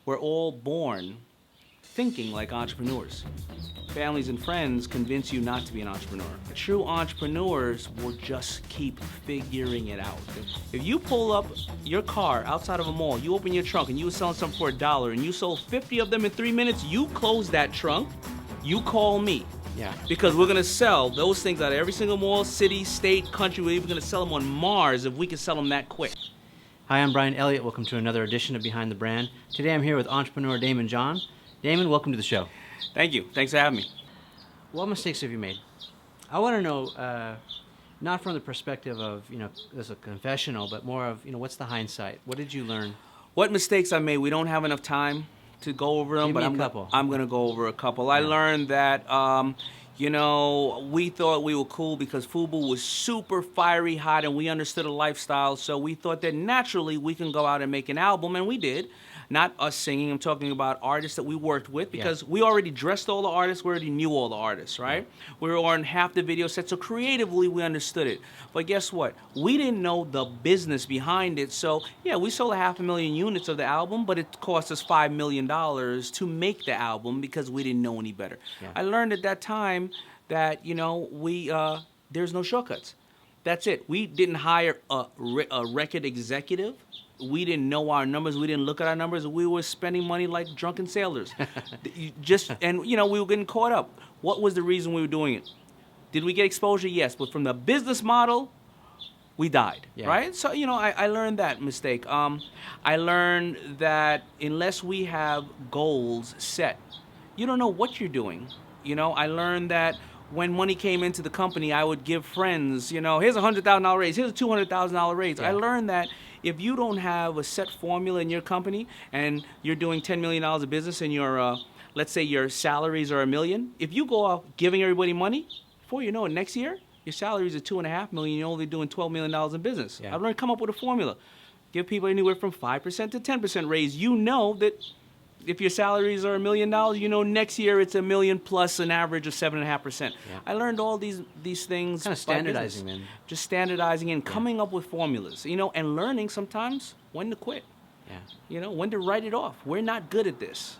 we're all born thinking like entrepreneurs. Families and friends convince you not to be an entrepreneur. True entrepreneurs will just keep figuring it out. If you pull up your car outside of a mall, you open your trunk and you were selling something for $1 and you sold 50 of them in 3 minutes, you close that trunk, you call me. Yeah. Because we're gonna sell those things out of every single mall, city, state, country. We're even gonna sell them on Mars if we can sell them that quick. Hi, I'm Bryan Elliott. Welcome to another edition of Behind the Brand. Today I'm here with entrepreneur Daymond John. Daymond, welcome to the show. Thank you. Thanks for having me. What mistakes have you made? I want to know, not from the perspective of, as a confessional, but more of, what's the hindsight? What did you learn? What mistakes I made? We don't have enough time to go over them, Give but me a I'm couple. going to go over a couple. I learned that, we thought we were cool because FUBU was super fiery hot and we understood a lifestyle, so we thought that naturally we can go out and make an album, and we did. Not us singing, I'm talking about artists that we worked with, because we already dressed all the artists, we already knew all the artists, right? We were on half the video set, so creatively we understood it. But guess what? We didn't know the business behind it, so yeah, we sold 500,000 units of the album, but it cost us $5 million to make the album because we didn't know any better. Yeah. I learned at that time that, there's no shortcuts. That's it. We didn't hire a record executive. We didn't know our numbers. We didn't look at our numbers. We were spending money like drunken sailors. We were getting caught up. What was the reason we were doing it? Did we get exposure? Yes. But from the business model, we died, right? So, I learned that mistake. I learned that unless we have goals set, you don't know what you're doing. I learned that when money came into the company, I would give friends, here's a $100,000 raise, here's a $200,000 raise. I learned that if you don't have a set formula in your company and you're doing $10 million of business and your, let's say your salaries are $1 million, if you go out giving everybody money, before you know it, next year, your salaries are $2.5 million, you're only doing $12 million in business. I've learned to come up with a formula. Give people anywhere from 5% to 10% raise. You know that if your salaries are $1 million, next year it's $1 million plus an average of 7.5%. I learned all these things. Kind of standardizing, man. Just standardizing and coming up with formulas, and learning sometimes when to quit. When to write it off. We're not good at this,